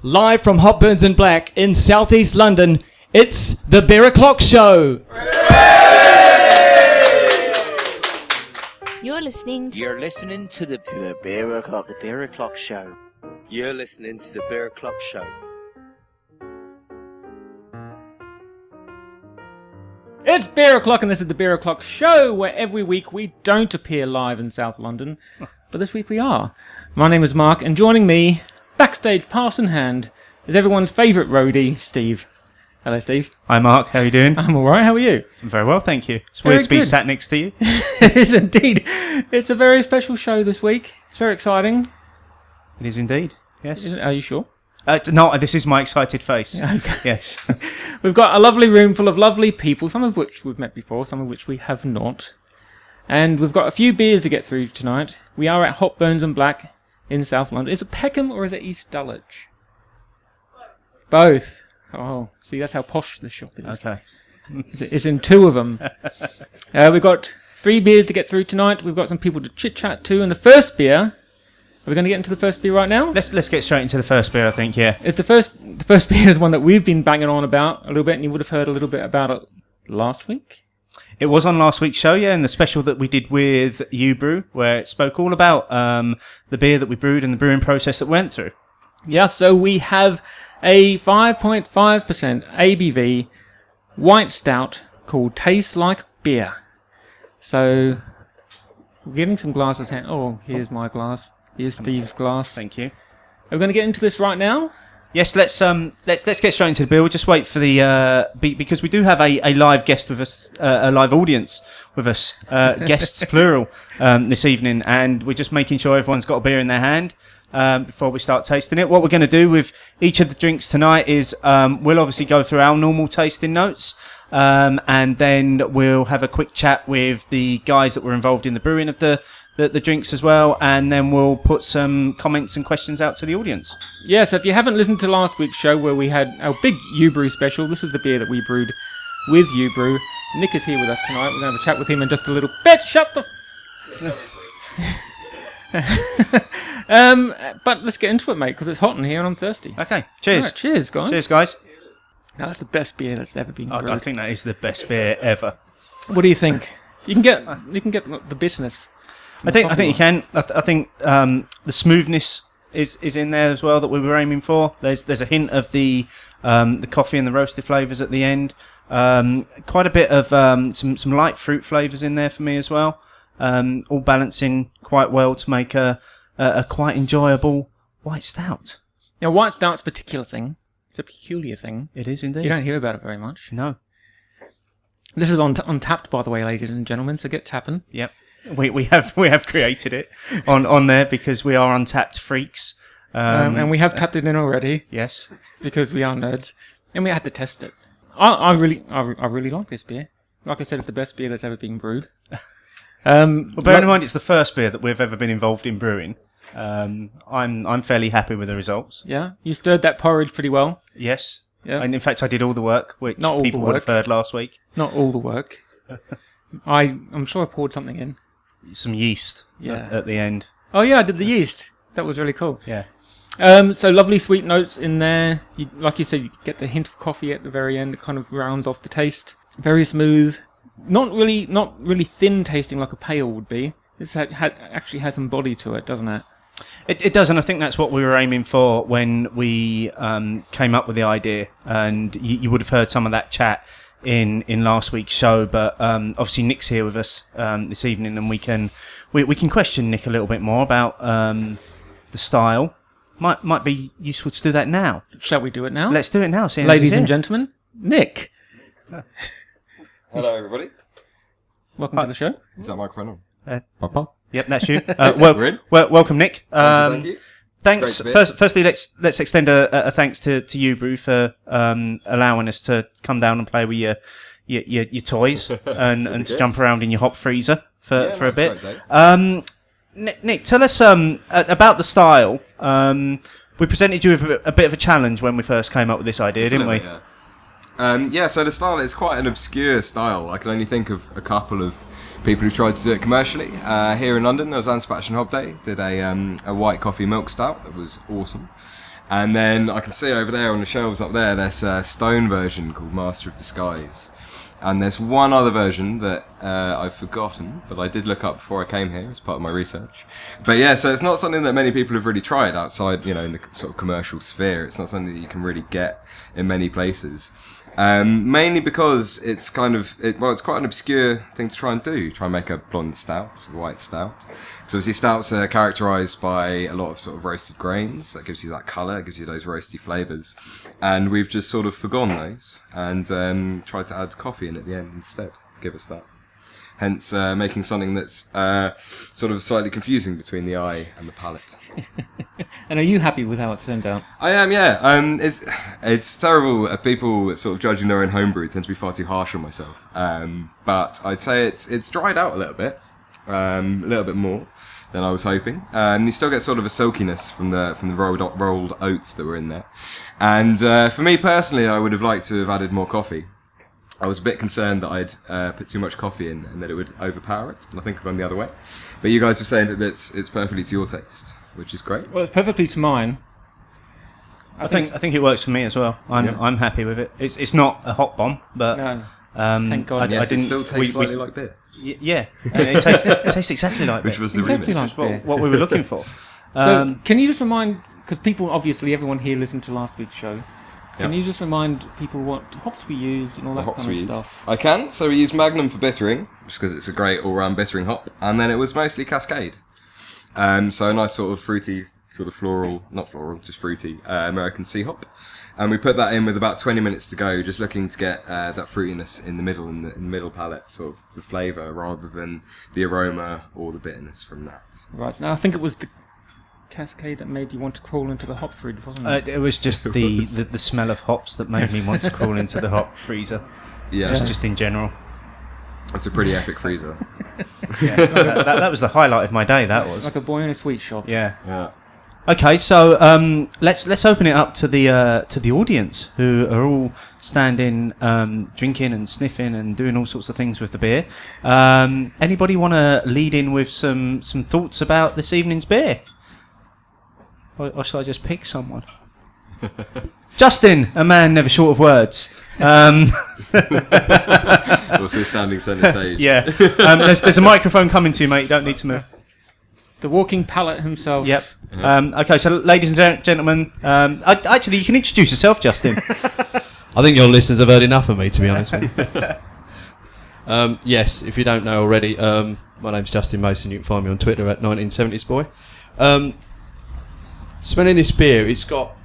live from Hot Burns and Black in southeast London, it's the Beer O'Clock Show. You're listening to the Beer O'Clock Show. You're listening to the Beer O'Clock Show. It's Beer O'Clock and this is the Beer O'Clock Show, where every week we don't appear live in South London, but this week we are. My name is Mark, and joining me, backstage pass in hand, is everyone's favourite roadie, Steve. Hello, Steve. Hi, Mark. How are you doing? I'm alright, how are you? I'm very well, thank you. It's Very weird to be good. sat next to you. It is indeed. It's a very special show this week. It's very exciting. It is indeed, yes. Are you sure? No, this is my excited face. Okay. Yes. We've got a lovely room full of lovely people, some of which we've met before, some of which we have not. And we've got a few beers to get through tonight. We are at Hot Burns and Black in South London. Is it Peckham or is it East Dulwich? Both. Oh, see, that's how posh this shop is. Okay. It's in two of them. We've got 3 beers to get through tonight. We've got some people to chit-chat to. And the first beer... Are we going to get into the first beer right now? Let's get straight into the first beer, I think, yeah. It's the first beer is one that we've been banging on about a little bit, and you would have heard a little bit about it last week. It was on last week's show, yeah, and the special that we did with You Brew, where it spoke all about the beer that we brewed and the brewing process that went through. Yeah, so we have a 5.5% ABV white stout called Tastes Like Beer. So, we're getting some glasses here. Oh, here's my glass. Here's Steve's glass. Thank you. Are we going to get into this right now? Yes, let's get straight into the beer. We'll just wait for the because we do have a live guest with us, a live audience with us, guests plural, this evening, and we're just making sure everyone's got a beer in their hand before we start tasting it. What we're going to do with each of the drinks tonight is we'll obviously go through our normal tasting notes, and then we'll have a quick chat with the guys that were involved in the brewing of the drinks as well, and then we'll put some comments and questions out to the audience. Yeah, so if you haven't listened to last week's show where we had our big U Brew special, this is the beer that we brewed with U Brew. Nick is here with us tonight. We're going to have a chat with him in just a little bit. Shut the... but let's get into it, mate, because it's hot in here and I'm thirsty. Okay, cheers. Right, cheers, guys. Cheers, guys. Now, that's the best beer that's ever been brewed. I think that is the best beer ever. What do you think? You can get the bitterness. I think you can. I think the smoothness is in there as well that we were aiming for. There's a hint of the coffee and the roasted flavours at the end. Quite a bit of some light fruit flavours in there for me as well. All balancing quite well to make a quite enjoyable white stout. Now, white stout's a particular thing. It's a peculiar thing. It is indeed. You don't hear about it very much. No. This is on Tapped, by the way, ladies and gentlemen. So get tapping. Yep. We have created it on there because we are untapped freaks, and we have tapped it in already. Yes, because we are nerds, and we had to test it. I really like this beer. Like I said, it's the best beer that's ever been brewed. Well, bearing in mind it's the first beer that we've ever been involved in brewing, I'm fairly happy with the results. Yeah, you stirred that porridge pretty well. Yes, yeah, and in fact I did all the work, which people would have heard last week. Not all the work. I'm sure I poured something in. Some yeast at the end. Oh yeah, I did the yeast. That was really cool. Yeah. So lovely sweet notes in there. Like you said, you get the hint of coffee at the very end. It kind of rounds off the taste. Very smooth. Not really thin tasting like a pale would be. This actually has some body to it, doesn't it? It does, and I think that's what we were aiming for when we came up with the idea. And you would have heard some of that chat in last week's show, but obviously Nick's here with us this evening, and we can question Nick a little bit more about the style. Might be useful to do that now. Shall we do it now? Let's do it now, ladies and gentlemen. Nick. Hello, everybody. Welcome to the show. Is that microphone on? Papa? Yep, that's you. Welcome, Nick. Thank you. Thanks. Firstly, let's extend a thanks to you, Brew, for allowing us to come down and play with your toys and to jump around in your hop freezer for a bit. Nick, tell us about the style. We presented you with a bit of a challenge when we first came up with this idea, didn't we? Yeah. So the style is quite an obscure style. I can only think of a couple of people who tried to do it commercially. Here in London, there was Anspach and Hobday, did a white coffee milk stout that was awesome. And then I can see over there on the shelves up there, there's a stone version called Master of Disguise. And there's one other version that I've forgotten, but I did look up before I came here as part of my research. But yeah, so it's not something that many people have really tried outside, in the sort of commercial sphere. It's not something that you can really get in many places. Mainly because it's it's quite an obscure thing to try and do. Try and make a blonde stout, a white stout. So obviously stouts are characterised by a lot of sort of roasted grains. That gives you that colour, gives you those roasty flavours. And we've just sort of forgone those and tried to add coffee in at the end instead to give us that. Hence making something that's sort of slightly confusing between the eye and the palate. And are you happy with how it turned out? I am, yeah. It's terrible. People sort of judging their own homebrew tend to be far too harsh on myself. But I'd say it's dried out a little bit more than I was hoping. And you still get sort of a silkiness from the rolled oats that were in there. And for me personally, I would have liked to have added more coffee. I was a bit concerned that I'd put too much coffee in and that it would overpower it. And I think I've gone the other way. But you guys were saying that it's perfectly to your taste, which is great. Well, it's perfectly to mine. I think it works for me as well. I'm happy with it. It's not a hot bomb, but No. Thank God. It still tastes slightly like beer. Yeah, and it tastes exactly like Which beer. was the Exactly remit. like Which was beer. what we were looking for. So, can you just remind, because people, obviously, everyone here listened to last week's show. Can you just remind people what hops we used and all that kind of stuff? I can. So we used Magnum for bittering, just because it's a great all-round bittering hop, and then it was mostly Cascade. So a nice sort of fruity, sort of floral, not floral, just fruity American sea hop. And we put that in with about 20 minutes to go, just looking to get that fruitiness in the middle, in the middle palate, sort of the flavour, rather than the aroma or the bitterness from that. Right. Now, I think it was the Cascade that made you want to crawl into the hop fridge, wasn't it? It was just the smell of hops that made me want to crawl into the hop freezer. Yeah, Just in general. it's a pretty epic freezer. Yeah, that was the highlight of my day. That was. Like a boy in a sweet shop. Yeah. Yeah. Okay, so let's open it up to the audience who are all standing, drinking and sniffing and doing all sorts of things with the beer. Anybody want to lead in with some thoughts about this evening's beer? Or shall I just pick someone? Justin, a man never short of words. Also standing centre stage. Yeah. There's a microphone coming to you, mate. You don't need to move. The walking palate himself. Yep. Okay, so ladies and gentlemen, actually, you can introduce yourself, Justin. I think your listeners have heard enough of me, to be honest with you. Yes, if you don't know already, my name's Justin Mason. You can find me on Twitter at 1970sboy. Smelling this beer, it's got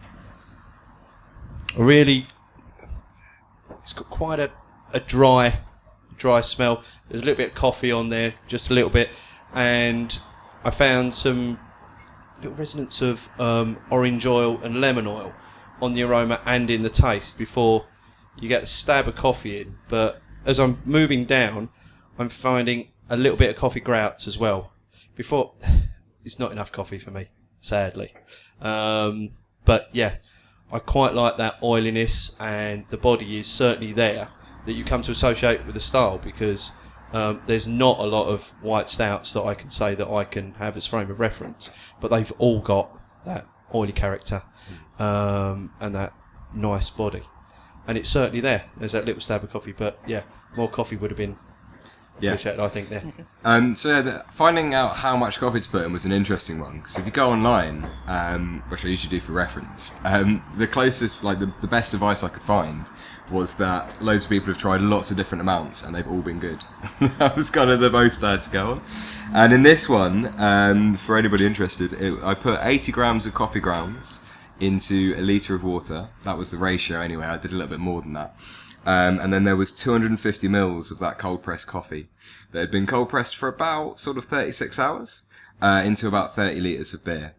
quite a dry smell. There's a little bit of coffee on there, just a little bit, and I found some little resonance of orange oil and lemon oil on the aroma and in the taste before you get a stab of coffee in. But as I'm moving down, I'm finding a little bit of coffee grouts as well. Before, it's not enough coffee for me, sadly. But yeah, I quite like that oiliness, and the body is certainly there that you come to associate with the style, because there's not a lot of white stouts that I can say that I can have as frame of reference, but they've all got that oily character and that nice body, and it's certainly there. There's that little stab of coffee, but yeah, more coffee would have been appreciated, I think, there. Finding out how much coffee to put in was an interesting one, because if you go online, which I usually do for reference, the closest, like the best advice I could find was that loads of people have tried lots of different amounts and they've all been good. That was kind of the most I had to go on. And in this one, for anybody interested, I put 80 grams of coffee grounds into a litre of water. That was the ratio anyway. I did a little bit more than that. And then there was 250 mils of that cold pressed coffee that had been cold pressed for about sort of 36 hours into about 30 litres of beer.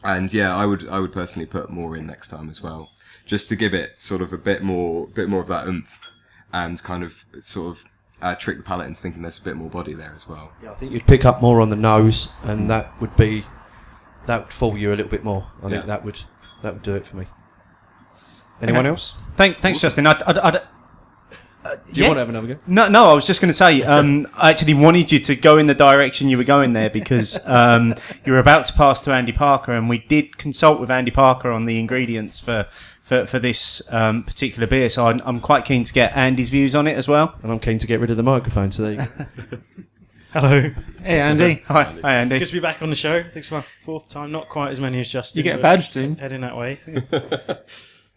And yeah, I would personally put more in next time as well, just to give it sort of a bit more of that oomph, and kind of sort of trick the palate into thinking there's a bit more body there as well. Yeah, I think you'd pick up more on the nose, and that would fool you a little bit more. I think that would do it for me. Anyone else? Thanks, Justin. Do you want to have another go? No, I was just going to say, I actually wanted you to go in the direction you were going there because you were about to pass to Andy Parker, and we did consult with Andy Parker on the ingredients for this particular beer. So I'm quite keen to get Andy's views on it as well. And I'm keen to get rid of the microphone, so there you go. Hello. Hey, Andy. Hi, Andy. Good to be back on the show. I think it's my 4th time. Not quite as many as Justin. You get a but badge soon. Heading that way.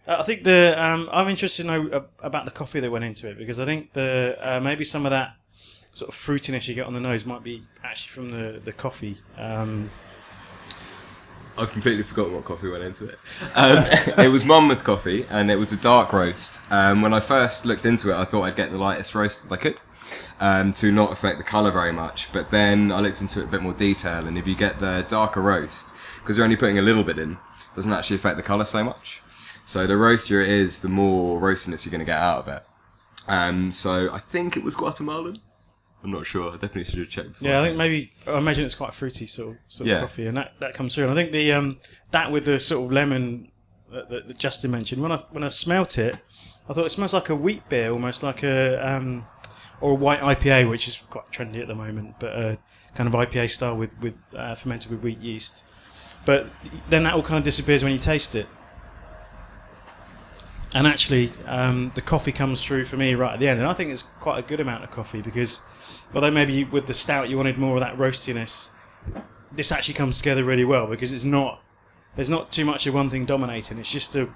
I think I'm interested to know about the coffee that went into it, because I think maybe some of that sort of fruitiness you get on the nose might be actually from the coffee. I've completely forgotten what coffee went into it. It was Monmouth coffee, and it was a dark roast. When I first looked into it, I thought I'd get the lightest roast that I could, to not affect the colour very much. But then I looked into it a bit more detail, and if you get the darker roast, because you're only putting a little bit in, it doesn't actually affect the colour so much. So the roastier it is, the more roastiness you're going to get out of it. So I think it was Guatemalan. I'm not sure. I definitely should have checked before. Yeah, I imagine it's quite a fruity sort of coffee, and that comes through. And I think that with the sort of lemon that Justin mentioned, when I smelt it, I thought it smells like a wheat beer, almost like or a white IPA, which is quite trendy at the moment, but kind of IPA style with fermented with wheat yeast. But then that all kind of disappears when you taste it. And actually, the coffee comes through for me right at the end, and I think it's quite a good amount of coffee, because although maybe with the stout you wanted more of that roastiness, this actually comes together really well, because there's not too much of one thing dominating. It's just a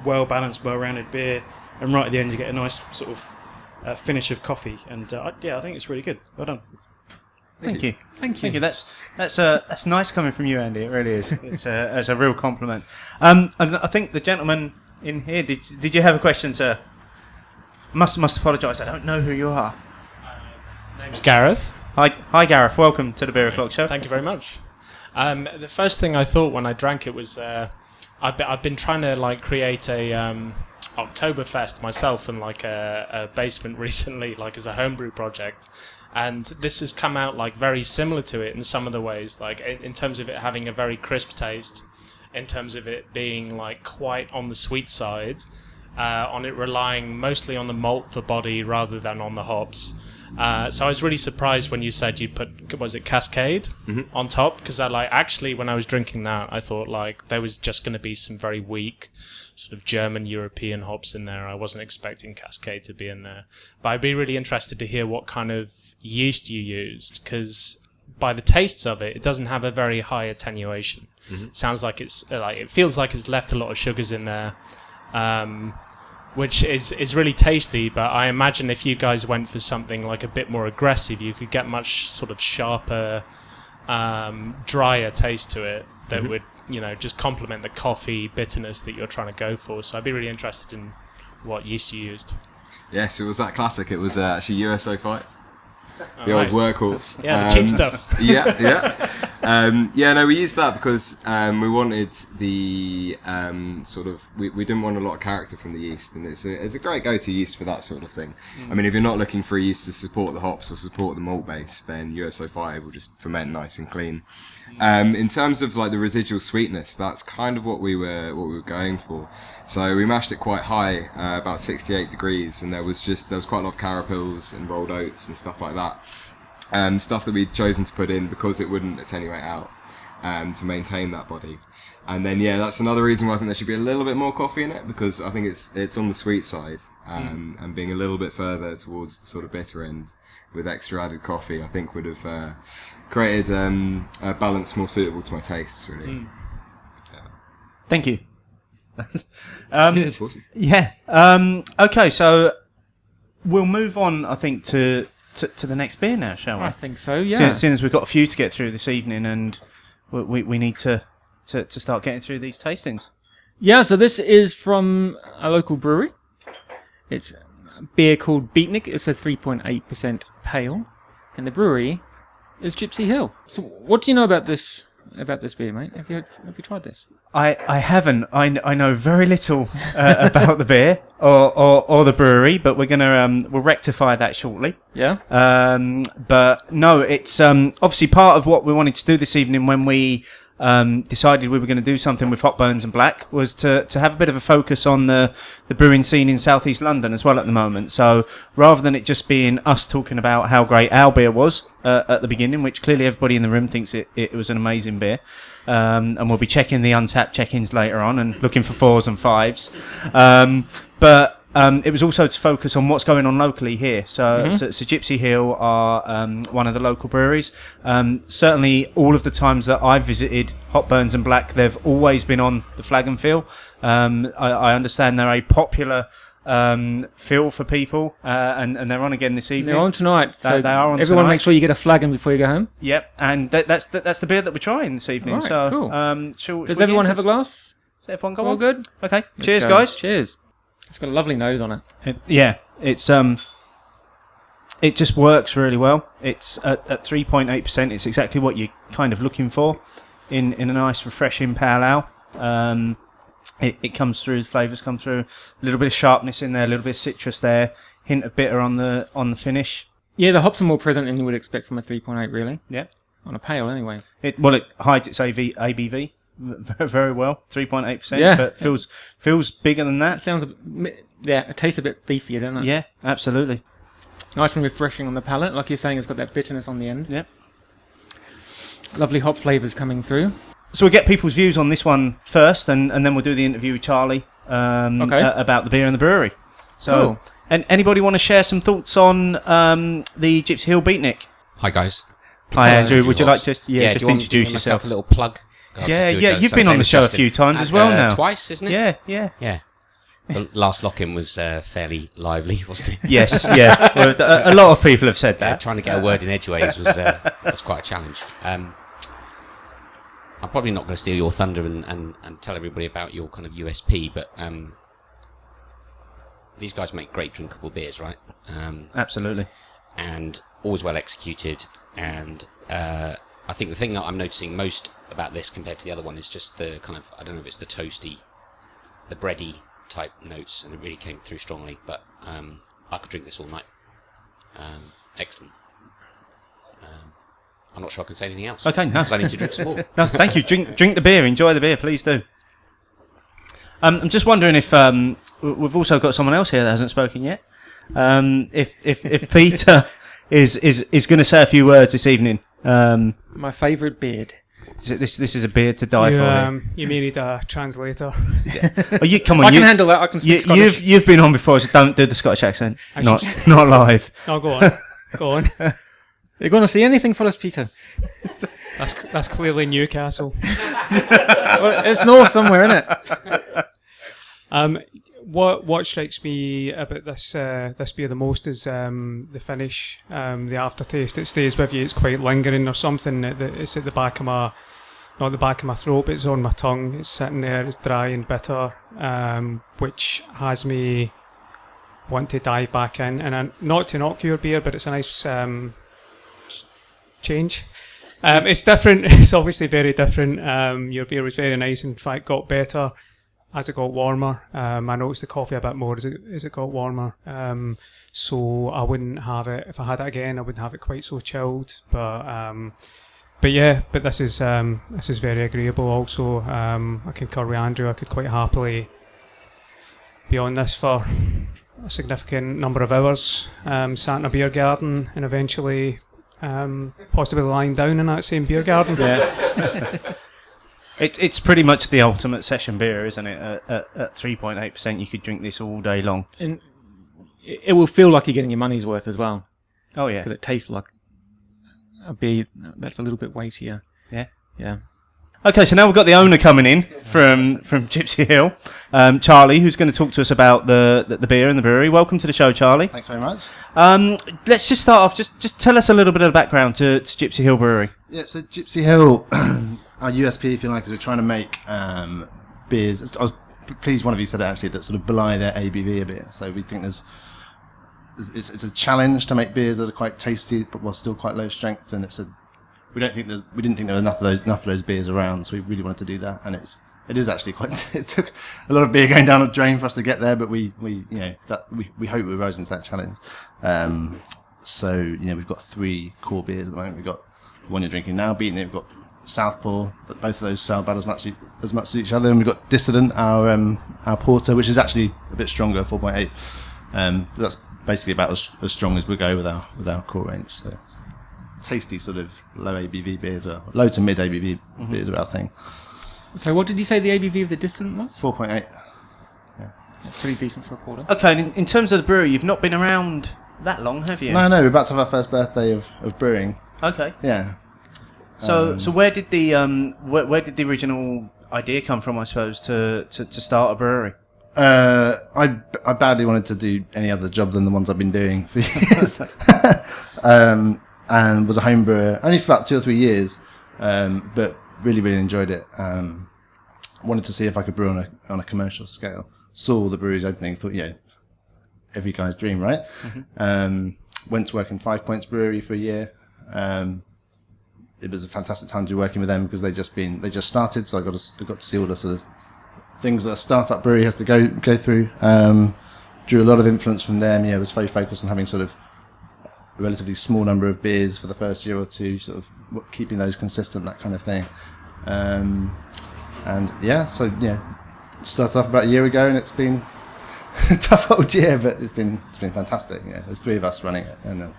well-balanced, well-rounded beer, and right at the end you get a nice sort of finish of coffee, and I think it's really good. Well done. Thank you. That's nice coming from you, Andy. It really is. It's a real compliment. And I think the gentleman in here, did you have a question, sir? Must apologise. I don't know who you are. Name's Gareth. Hi, Gareth. Welcome to the Beer O'Clock Show. Thank you very much. The first thing I thought when I drank it was I've been trying to create a Oktoberfest myself in a basement recently, as a homebrew project, and this has come out very similar to it in some of the ways, in terms of it having a very crisp taste, in terms of it being quite on the sweet side, on it relying mostly on the malt for body rather than on the hops. So I was really surprised when you said you put, was it Cascade on top? Because actually when I was drinking that, I thought there was just going to be some very weak sort of German European hops in there. I wasn't expecting Cascade to be in there. But I'd be really interested to hear what kind of yeast you used, because by the tastes of it, it doesn't have a very high attenuation. Sounds like it feels like it's left a lot of sugars in there. Which is really tasty, but I imagine if you guys went for something a bit more aggressive, you could get much sort of sharper, drier taste to it that would, just complement the coffee bitterness that you're trying to go for. So I'd be really interested in what yeast you used. Yes, it was that classic. It was actually USO5. The old workhorse. Yeah, the cheap stuff. No, we used that because we wanted the we didn't want a lot of character from the yeast, and it's a great go-to yeast for that sort of thing. I mean, if you're not looking for a yeast to support the hops or support the malt base, then USO5 will just ferment nice and clean. In terms of the residual sweetness, that's kind of what we were going for. So we mashed it quite high, about 68 degrees, and there was quite a lot of carapils and rolled oats and stuff like that. Stuff that we'd chosen to put in because it wouldn't attenuate out, to maintain that body. And then that's another reason why I think there should be a little bit more coffee in it, because I think it's on the sweet side, and being a little bit further towards the sort of bitter end with extra added coffee, I think would have created a balance more suitable to my tastes, really. Thank you. Awesome. Okay, so we'll move on, I think, to the next beer now, shall we? I think so, yeah. Seeing as we've got a few to get through this evening, and we need to start getting through these tastings. Yeah, so this is from a local brewery. It's a beer called Beatnik. It's a 3.8% pale, and the brewery is Gipsy Hill. So, what do you know about this beer, mate? Have you tried this? I haven't. I know very little about the beer or the brewery, but we'll rectify that shortly. Yeah. But no, it's obviously part of what we wanted to do this evening when we decided we were going to do something with Hot Burns and Black was to have a bit of a focus on the brewing scene in southeast London as well at the moment. So rather than it just being us talking about how great our beer was at the beginning, which clearly everybody in the room thinks it was an amazing beer, and we'll be checking the untapped check-ins later on and looking for 4s and 5s. But it was also to focus on what's going on locally here. So Gipsy Hill are one of the local breweries. Certainly, all of the times that I've visited Hot Burns and Black, they've always been on the Flag and Fill. I understand they're a popular fill for people, and they're on again this evening. They're on tonight, so they are on everyone tonight. make sure you get a flagon before you go home. Yep, and that's the beer that we're trying this evening. Right, so, cool. shall Does we everyone get have a into glass? Does everyone go All on? good? Okay, Let's cheers, go. guys. Cheers. It's got a lovely nose on it. It's it just works really well. It's at 3.8%. It's exactly what you're kind of looking for in a nice, refreshing pale ale. It comes through. The flavours come through. A little bit of sharpness in there. A little bit of citrus there. Hint of bitter on the finish. Yeah, the hops are more present than you would expect from a 3.8, really. Yeah, on a pale anyway. It hides its ABV very well. 3.8%. Yeah, but feels bigger than that. It sounds it tastes a bit beefier, doesn't it? Yeah, absolutely. Nice and refreshing on the palate. Like you're saying, it's got that bitterness on the end. Yeah. Lovely hop flavours coming through. So we'll get people's views on this one first, and then we'll do the interview with Charlie about the beer and the brewery. So, cool. And anybody want to share some thoughts on the Gipsy Hill Beatnik? Hi guys. Hi Andrew. Would you like to just do you want introduce to give yourself? myself a little plug? You've been on the show a few times as well now. Twice, isn't it? Yeah. The last lock-in was fairly lively, wasn't it? Yes, yeah. Well, a lot of people have said that. Trying to get a word in edgeways was quite a challenge. I'm probably not going to steal your thunder and tell everybody about your kind of USP, but these guys make great drinkable beers, right? Absolutely. And always well executed. And I think the thing that I'm noticing most about this compared to the other one is just the kind of, I don't know if it's the toasty, the bready type notes, and it really came through strongly, but I could drink this all night. Excellent. I'm not sure I can say anything else. Okay, no. Because I need to drink some more. No, thank you. Drink the beer. Enjoy the beer, please do. I'm just wondering if we've also got someone else here that hasn't spoken yet. If Peter is going to say a few words this evening. My favourite beard. This is a beard to die for. You may need a translator. Oh, come on! I can handle that. I can speak Scottish. You've been on before, so don't do the Scottish accent. Not live. Oh, go on. Go on. You're going to see anything for us, Peter? That's clearly Newcastle. Well, it's north somewhere, isn't it? What strikes me about this beer the most is the finish, the aftertaste. It stays with you. It's quite lingering or something. It's at the back of my, not the back of my throat, but it's on my tongue. It's sitting there. It's dry and bitter, which has me want to dive back in. And not to knock your beer, but it's a nice change. It's different. It's obviously very different. Your beer was very nice. In fact, got better as it got warmer. I noticed the coffee a bit more as it got warmer. So I wouldn't have it, if I had it again, I wouldn't have it quite so chilled. But this is very agreeable also. I concur with Andrew. I could quite happily be on this for a significant number of hours, sat in a beer garden and eventually possibly lying down in that same beer garden. Yeah. It's pretty much the ultimate session beer, isn't it? At 3.8%, you could drink this all day long. And it will feel like you're getting your money's worth as well. Oh, yeah. Because it tastes like a beer that's a little bit weightier. Yeah. Yeah. Okay, so now we've got the owner coming in from Gipsy Hill, Charlie, who's going to talk to us about the beer and the brewery. Welcome to the show, Charlie. Thanks very much. Let's just start off. Just tell us a little bit of the background to Gipsy Hill Brewery. Yeah, so Gipsy Hill, our USP, if you like, is we're trying to make beers. I was pleased one of you said it actually, that sort of belie their ABV a bit. So we think it's a challenge to make beers that are quite tasty but while still quite low strength, and we didn't think there were enough of those beers around, so we really wanted to do that, and it is actually quite. It took a lot of beer going down the drain for us to get there, but we hope we're rising to that challenge. So we've got 3 core beers at the moment. We've got the one you're drinking now, Beatnik. We've got Southpaw. But both of those sell about as much as each other. And we've got Dissident, our porter, which is actually a bit stronger, 4.8. But that's basically about as strong as we go with our core range. So tasty sort of low ABV beers, or low to mid ABV beers are our thing. So what did you say the ABV of the Distant was? 4.8. That's pretty decent for a porter. Okay, and in terms of the brewery, you've not been around that long, have you? No, we're about to have our first birthday of brewing. Okay. Yeah. So where did the where did the original idea come from? I suppose to start a brewery. I badly wanted to do any other job than the ones I've been doing for years, and was a home brewer only for about 2 or 3 years, but really enjoyed it. Wanted to see if I could brew on a commercial scale. Saw the breweries opening, thought, every guy's dream, right? Went to work in 5 Points Brewery for a year. It was a fantastic time to be working with them because they just started, so I got to see all the sort of things that a startup brewery has to go through. Drew a lot of influence from them. Was very focused on having sort of a relatively small number of beers for the first year or two, sort of keeping those consistent, that kind of thing. Started up about a year ago, and it's been a tough old year, but it's been fantastic. There's 3 of us running it, and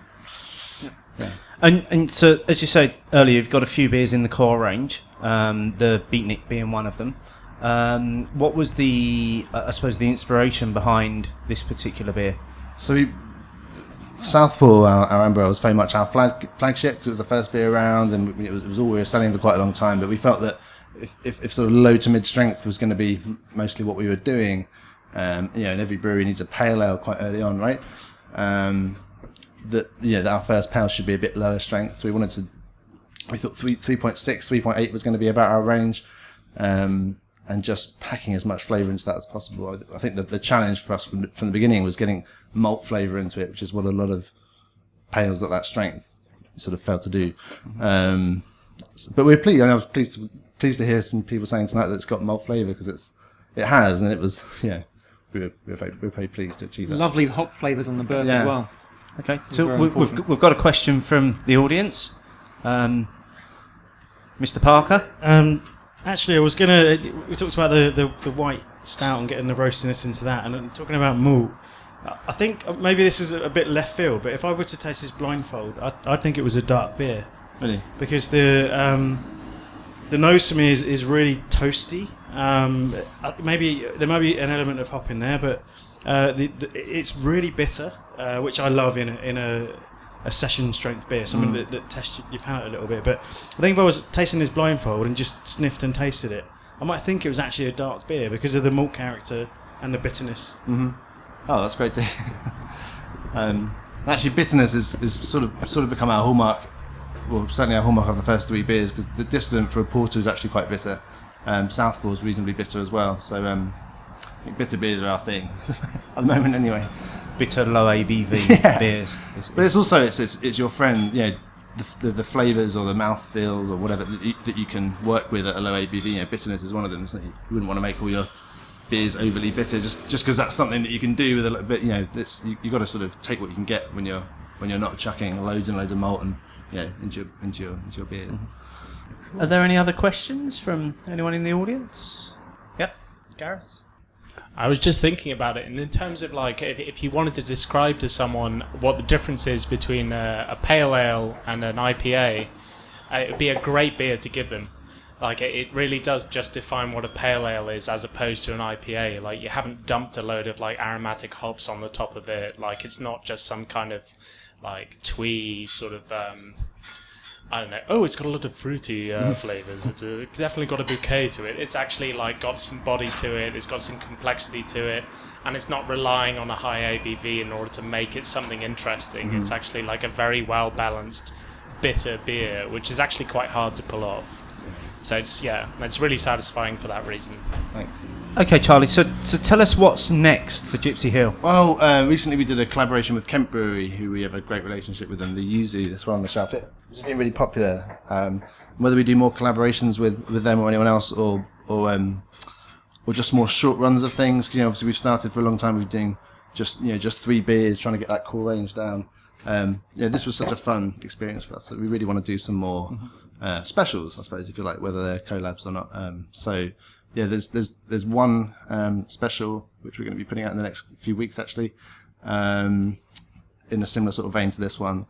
And so, as you said earlier, you've got a few beers in the core range, the Beatnik being one of them. What was the inspiration behind this particular beer? So Southpaw, our amber ale, was very much our flagship because it was the first beer around, and it was all we were selling for quite a long time. But we felt that if sort of low to mid strength was going to be mostly what we were doing, and every brewery needs a pale ale quite early on, right? That our first pale should be a bit lower strength. So we thought 3.6, 3.8 was going to be about our range, and just packing as much flavour into that as possible. I think that the challenge for us from the beginning was getting malt flavour into it, which is what a lot of pales at that strength sort of failed to do. But we're pleased. I was pleased to hear some people saying tonight that it's got malt flavour, because it has, and it was we were very pleased to achieve that. Lovely hop flavours on the burp as well. Okay, so we've got a question from the audience, Mr. Parker. Actually, we talked about the white stout and getting the roastiness into that, and talking about malt. I think maybe this is a bit left field, but if I were to taste this blindfold, I'd think it was a dark beer. Really? Because the nose to me is really toasty. Maybe there might be an element of hop in there, but it's really bitter, which I love in a session strength beer, something that tests your palate a little bit. But I think if I was tasting this blindfold and just sniffed and tasted it, I might think it was actually a dark beer because of the malt character and the bitterness. Mm-hmm. Oh, that's great to hear. Actually, bitterness is sort of become our hallmark. Well, certainly our hallmark of the first 3 beers, because the Dissident for a porter is actually quite bitter. Southpaw is reasonably bitter as well. So I think bitter beers are our thing at the moment, anyway. Bitter, low ABV beers. But it's also it's your friend, the flavours or the mouthfeel or whatever that you can work with at a low ABV. Bitterness is one of them. Isn't it? You wouldn't want to make all your beers overly bitter just because that's something that you can do with a little bit. You got to sort of take what you can get when you're not chucking loads and loads of malt and into your beer. Mm-hmm. Cool. Are there any other questions from anyone in the audience? Yep, Gareth. I was just thinking about it, and in terms of if you wanted to describe to someone what the difference is between a pale ale and an IPA, it would be a great beer to give them. It really does just define what a pale ale is as opposed to an IPA. You haven't dumped a load of aromatic hops on the top of it. It's not just some kind of twee sort of I don't know. Oh, it's got a lot of fruity flavours. It's definitely got a bouquet to it. It's actually got some body to it. It's got some complexity to it, and it's not relying on a high ABV in order to make it something interesting. Mm-hmm. It's actually a very well balanced, bitter beer, which is actually quite hard to pull off. So it's really satisfying for that reason. Thanks. Okay, Charlie. So tell us what's next for Gipsy Hill. Well, recently we did a collaboration with Kent Brewery, who we have a great relationship with them. The Yuzu, that's one on the shelf. It's been really popular. Whether we do more collaborations with them or anyone else, or just more short runs of things. Obviously we've started for a long time. We've been doing just 3 beers, trying to get that core range down. this was such a fun experience for us that we really want to do some more specials, I suppose, if you like, whether they're collabs or not. There's one special which we're going to be putting out in the next few weeks, actually, in a similar sort of vein to this one,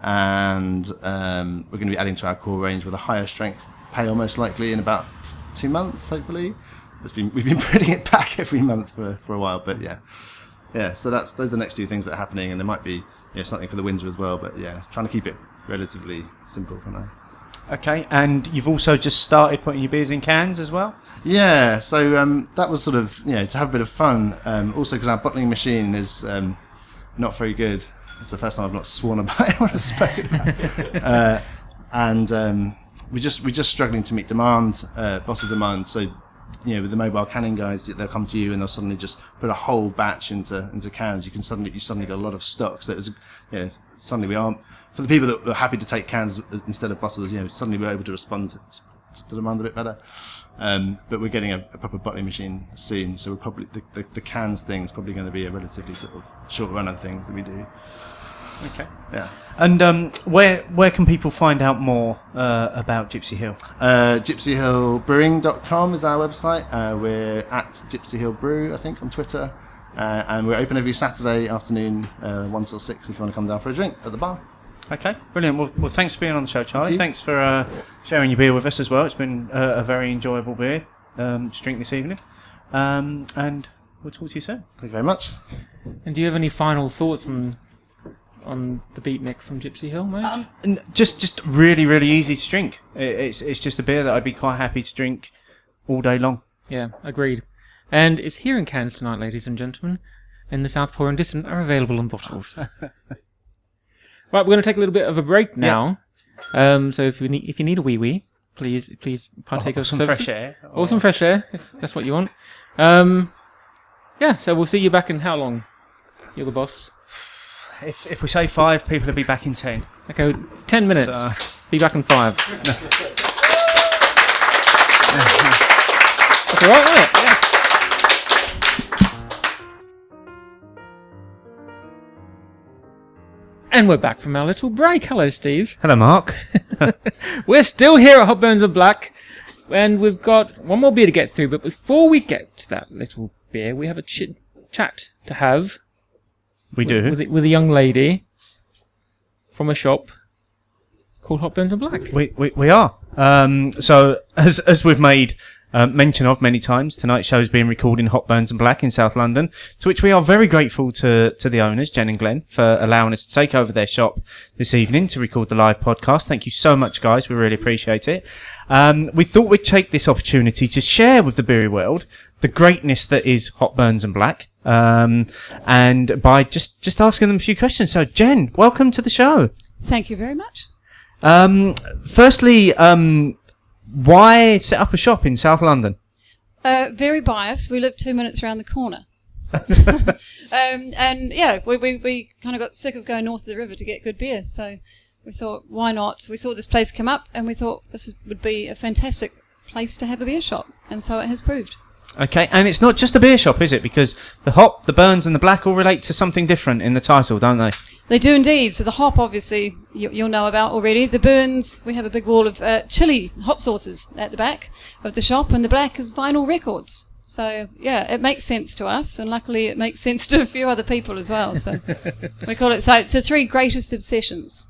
and we're going to be adding to our core range with a higher strength pale, most likely in about 2 months, hopefully. We've been putting it back every month for a while, but yeah. So those are the next two things that are happening, and there might be something for the winter as well. But yeah, trying to keep it relatively simple for now. Okay, and you've also just started putting your beers in cans as well? Yeah, so that was sort of to have a bit of fun. Also, because our bottling machine is not very good. It's the first time I've not sworn about it when I've spoken about it. We're just struggling to meet demand, bottle demand. So, with the mobile canning guys, they'll come to you and they'll suddenly just put a whole batch into cans. You suddenly get a lot of stock. So it was, suddenly we aren't, for the people that were happy to take cans instead of bottles, suddenly we're able to respond to demand a bit better. But we're getting a proper bottling machine soon. So we're probably the cans thing is probably going to be a relatively sort of short run of things that we do. Okay. Yeah. And where can people find out more about Gipsy Hill? GipsyHillBrewing.com is our website. We're at Gipsy Hill Brew, I think, on Twitter. And we're open every Saturday afternoon, 1 till 6, if you want to come down for a drink at the bar. Okay, brilliant. Well, thanks for being on the show, Charlie. Thanks for sharing your beer with us as well. It's been a very enjoyable beer to drink this evening. And we'll talk to you soon. Thank you very much. And do you have any final thoughts on the Beatnik from Gipsy Hill, mate? Just really, really easy to drink. It's just a beer that I'd be quite happy to drink all day long. Yeah, agreed. And it's here in cans tonight, ladies and gentlemen. And the Southpaw and Distant are available in bottles. Right, we're going to take a little bit of a break now. Yep. So if you need a wee, please partake of some services. fresh air. Or some fresh air, if that's what you want. So we'll see you back in how long? You're the boss. If we say 5, people will be back in 10. Okay, 10 minutes. Be back in 5. That's all right, isn't it? Yeah. And we're back from our little break. Hello, Steve. Hello, Mark. We're still here at Hot Burns and Black, and we've got one more beer to get through. But before we get to that little beer, we have a chat to have. We do. With a young lady from a shop called Hot Burns and Black. We are. So as we've made mention of many times, tonight's show is being recorded in Hot Burns and Black in South London, to which we are very grateful to the owners, Jen and Glenn, for allowing us to take over their shop this evening to record the live podcast. Thank you so much, guys. We really appreciate it. We thought we'd take this opportunity to share with the beery world the greatness that is Hot Burns and Black, and by just asking them a few questions. So, Jen, welcome to the show. Thank you very much. Firstly, why set up a shop in South London? Very biased. We live 2 minutes around the corner. And yeah, we kind of got sick of going north of the river to get good beer. So we thought, why not? We saw this place come up and we thought this would be a fantastic place to have a beer shop. And so it has proved. Okay, and it's not just a beer shop, is it? Because the hop, the burns and the black all relate to something different in the title, don't they? They do indeed. So the hop, obviously, you'll know about already. The burns, we have a big wall of chili hot sauces at the back of the shop, and the black is vinyl records. So, yeah, it makes sense to us, and luckily it makes sense to a few other people as well. So we call it the 3 greatest obsessions.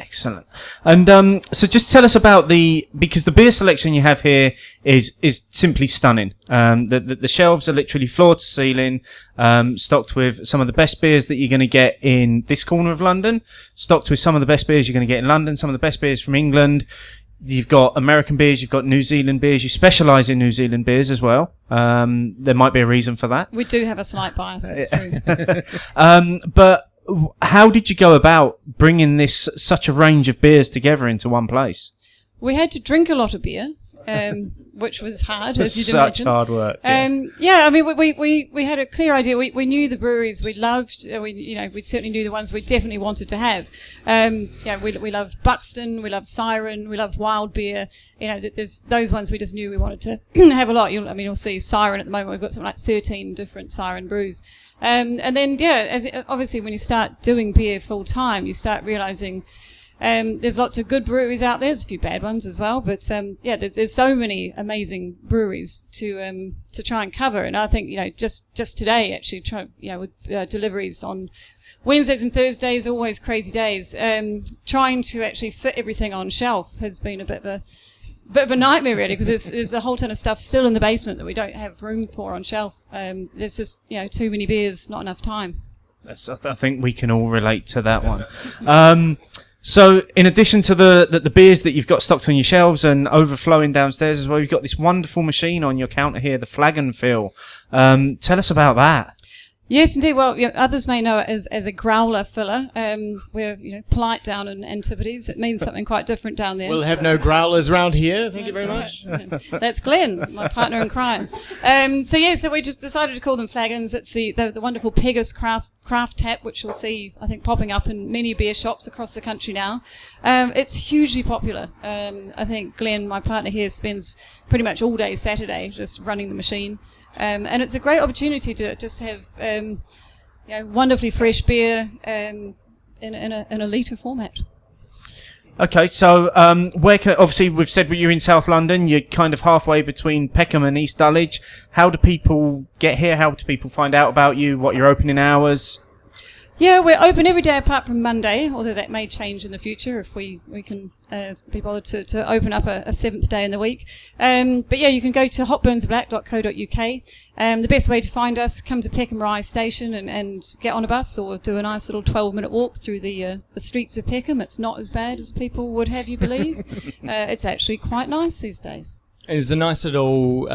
Excellent. And so just tell us about because the beer selection you have here is simply stunning. The shelves are literally floor to ceiling, stocked with some of the best beers that you're going to get in this corner of London, stocked with some of the best beers you're going to get in London, some of the best beers from England. You've got American beers, you've got New Zealand beers. You specialise in New Zealand beers as well. There might be a reason for that. We do have a slight bias, it's true. But how did you go about bringing such a range of beers together into one place? We had to drink a lot of beer. which was hard, as you'd Such imagine. hard work. Yeah, I mean, we had a clear idea. We knew the breweries we loved. We certainly knew the ones we definitely wanted to have. We love Buxton, we love Siren, we love Wild Beer. There's those ones we just knew we wanted to have a lot. You'll see Siren at the moment. We've got something like 13 different Siren brews. And then, obviously when you start doing beer full time, you start realizing there's lots of good breweries out there. There's a few bad ones as well, but there's so many amazing breweries to try and cover. And I think just today actually, with deliveries on Wednesdays and Thursdays, always crazy days. Trying to actually fit everything on shelf has been a bit of a nightmare, really, because there's a whole ton of stuff still in the basement that we don't have room for on shelf. There's just too many beers, not enough time. I think we can all relate to that one. So, in addition to the beers that you've got stocked on your shelves and overflowing downstairs as well, you've got this wonderful machine on your counter here, the Flag and Fill. Tell us about that. Yes, indeed. Well, others may know it as a growler filler. We're polite down in Antipodes. It means something quite different down there. We'll have no growlers around here. Thank you very That's much. right. That's Glenn, my partner in crime. So we just decided to call them flagons. It's the wonderful Pegasus craft tap, which you'll see, I think, popping up in many beer shops across the country now. It's hugely popular. I think Glenn, my partner here, spends pretty much all day Saturday just running the machine. And it's a great opportunity to just have, wonderfully fresh beer in a litre format. Okay, so obviously we've said you're in South London. You're kind of halfway between Peckham and East Dulwich. How do people get here? How do people find out about you? What your opening hours? Yeah, we're open every day apart from Monday, although that may change in the future if we can be bothered to open up a seventh day in the week. But yeah, you can go to hopburnsblack.co.uk. The best way to find us, come to Peckham Rye Station and get on a bus or do a nice little 12-minute walk through the streets of Peckham. It's not as bad as people would have you believe. It's actually quite nice these days. It's a nice little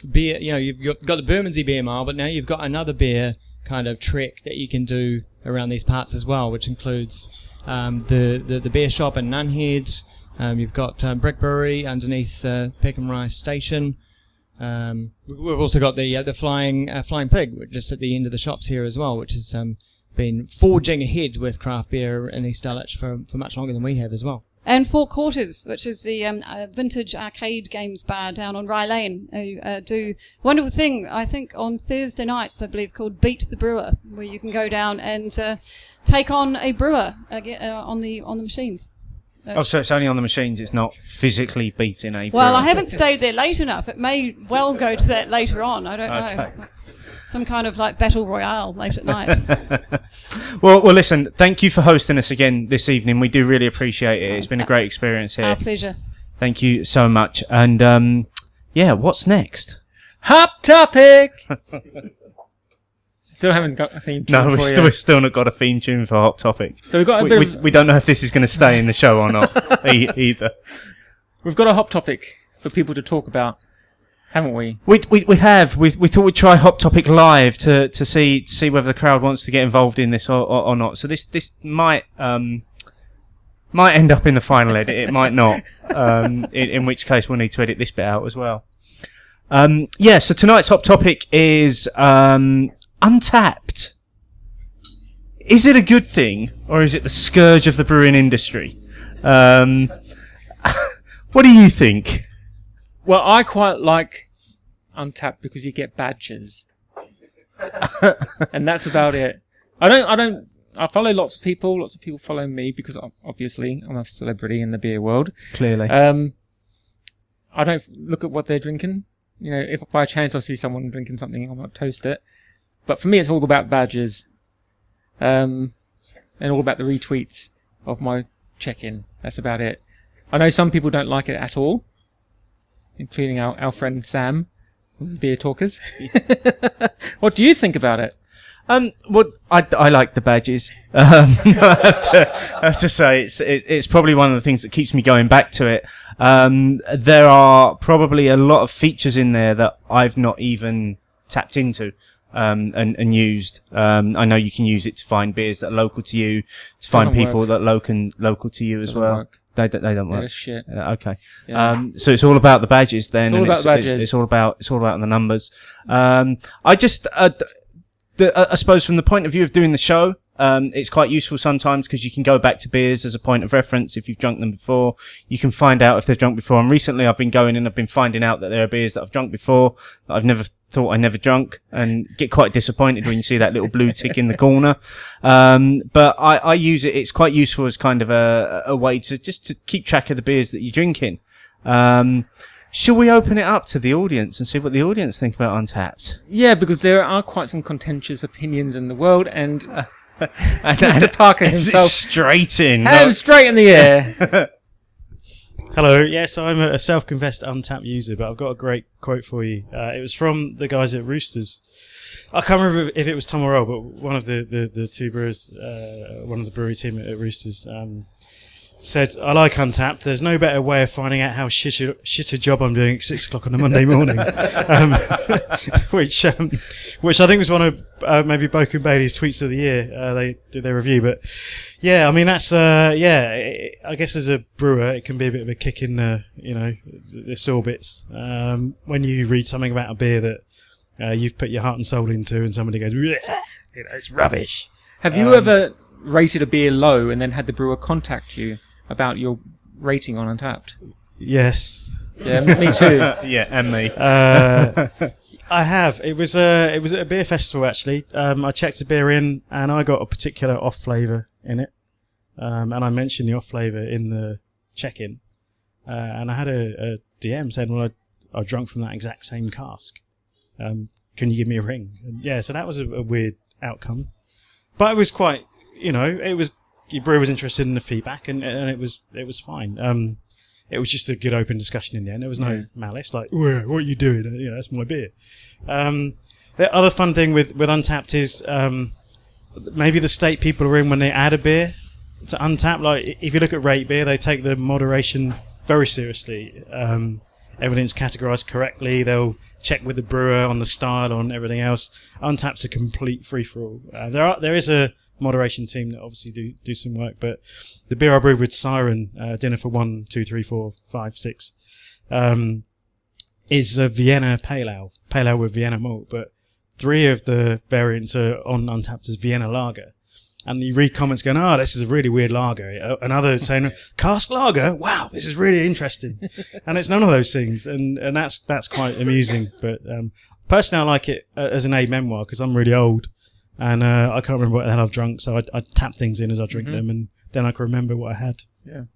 beer. You've got the Bermondsey Beer Mile, but now you've got another beer kind of trek that you can do around these parts as well, which includes the beer shop in Nunhead. You've got Brick Brewery underneath Peckham Rye Station. We've also got the Flying Pig just at the end of the shops here as well, which has been forging ahead with craft beer in East Dulwich for much longer than we have as well. And Four Quarters, which is the vintage arcade games bar down on Rye Lane, who do a wonderful thing, I think, on Thursday nights, I believe, called Beat the Brewer, where you can go down and take on a brewer on the machines. So it's only on the machines, it's not physically beating a brewer. Well, I haven't stayed there late enough. It may well go to that later on. I don't know. Some kind of battle royale late at night. Well, listen, thank you for hosting us again this evening. We do really appreciate it. It's been a great experience here. Our pleasure. Thank you so much. And what's next? Hop topic. Still haven't got a theme tune. No, we've still not got a theme tune for Hot Topic. So we've got we don't know if this is going to stay in the show or not either. We've got a hop topic for people to talk about, haven't we? We have. We thought we'd try Hop Topic live to see whether the crowd wants to get involved in this or not. So this might end up in the final edit. It might not. In which case we'll need to edit this bit out as well. So tonight's Hop Topic is Untapped. Is it a good thing or is it the scourge of the brewing industry? What do you think? Well, I quite like Untapped because you get badges, and that's about it. I follow lots of people. Lots of people follow me because obviously I'm a celebrity in the beer world. Clearly, I don't look at what they're drinking. If by chance I see someone drinking something, I might toast it. But for me, it's all about badges, and all about the retweets of my check-in. That's about it. I know some people don't like it at all, including our friend Sam from Beer Talkers. What do you think about it? I like the badges. I have to say it's probably one of the things that keeps me going back to it. There are probably a lot of features in there that I've not even tapped into and used. I know you can use it to find beers that are local to you, to find people that are local to you as well. They don't work. They're shit. Okay. Yeah. So it's all about the badges then. It's all about the badges. It's all about the numbers. I just, I suppose from the point of view of doing the show, it's quite useful sometimes because you can go back to beers as a point of reference. If you've drunk them before, you can find out if they've drunk before. And recently I've been going and I've been finding out that there are beers that I've drunk before that I've never thought I never drunk, and get quite disappointed when you see that little blue tick in the corner. But I use it. It's quite useful as kind of a way to just to keep track of the beers that you're drinking. Shall we open it up to the audience and see what the audience think about Untapped? Yeah, because there are quite some contentious opinions in the world, and Mr. Parker himself straight in. Hands straight in the air. Hello. Yes, I'm a self-confessed Untapped user, but I've got a great quote for you. It was from the guys at Roosters. I can't remember if it was Tom or Earl, but one of the two brewers, one of the brewery team at Roosters, said, "I like Untapped. There's no better way of finding out how shit a job I'm doing at 6 o'clock on a Monday morning." Which I think was one of maybe Boke and Bailey's tweets of the year. They did their review, but yeah, I mean that's I guess as a brewer it can be a bit of a kick in the sore bits when you read something about a beer that you've put your heart and soul into, and somebody goes, it's rubbish. Have you ever rated a beer low and then had the brewer contact you about your rating on Untapped? Yes. Yeah, me too. Yeah, and me. I have. It was at a beer festival actually. I checked a beer in and I got a particular off flavour in it, and I mentioned the off flavour in the check-in, and I had a DM saying, "Well, I drunk from that exact same cask. Can you give me a ring?" And yeah, so that was a weird outcome, but it was quite. It was your brewer was interested in the feedback, and it was fine. It was just a good open discussion in the end. There was no malice, like, what are you doing? That's my beer. The other fun thing with Untapped is maybe the state people are in when they add a beer to Untapped. Like, if you look at Rate Beer, they take the moderation very seriously. Everything's categorised correctly. They'll check with the brewer on the style, on everything else. Untapped's a complete free-for-all. There is a moderation team that obviously do some work, but the beer I brewed with Siren, Dinner for 1, 2, 3, 4, 5, 6, is a Vienna pale ale with Vienna malt, but 3 of the variants are on Untapped as Vienna lager. And you read comments going, "Oh, this is a really weird lager." And others saying, "Cask lager? Wow, this is really interesting." And it's none of those things, and that's quite amusing. But personally, I like it as an aid memoir because I'm really old. And I can't remember what the hell I've drunk, so I tap things in as I drink them, and then I can remember what I had. Yeah.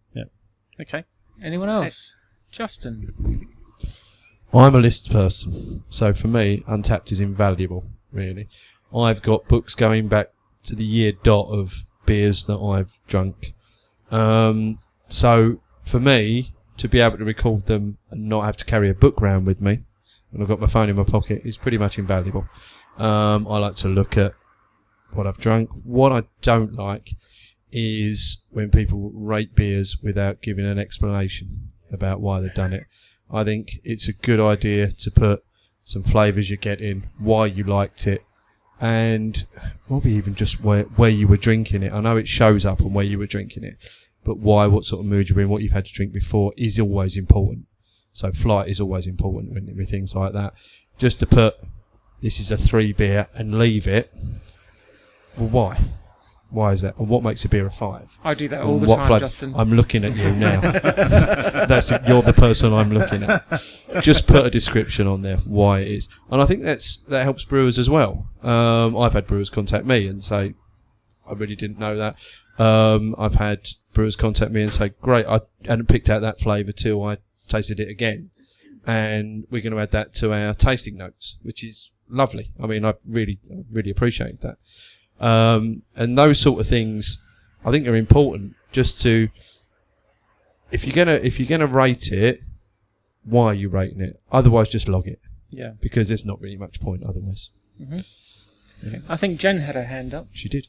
Okay. Anyone else? Justin. I'm a list person, so for me, Untapped is invaluable, really. I've got books going back to the year dot of beers that I've drunk. So for me, to be able to record them and not have to carry a book round with me, and I've got my phone in my pocket, is pretty much invaluable. I like to look at what I've drunk. What I don't like is when people rate beers without giving an explanation about why they've done it. I think it's a good idea to put some flavours you're getting, why you liked it, and maybe even just where you were drinking it. I know it shows up on where you were drinking it, but why, what sort of mood you're in, what you've had to drink before is always important. So flight is always important with things like that. Just to put, this is a 3 beer and leave it, well, why? Why is that? And what makes a beer a 5? I do that all the time, Justin. I'm looking at you now. You're the person I'm looking at. Just put a description on there why it is, and I think that helps brewers as well. I've had brewers contact me and say, I really didn't know that. I've had brewers contact me and say, great, I hadn't picked out that flavour till I tasted it again, and we're going to add that to our tasting notes, which is lovely. I mean, I really appreciate that. And those sort of things, I think, are important. Just to, if you're gonna rate it, why are you rating it? Otherwise, just log it. Yeah. Because there's not really much point otherwise. Mm-hmm. Okay. I think Jen had her hand up. She did.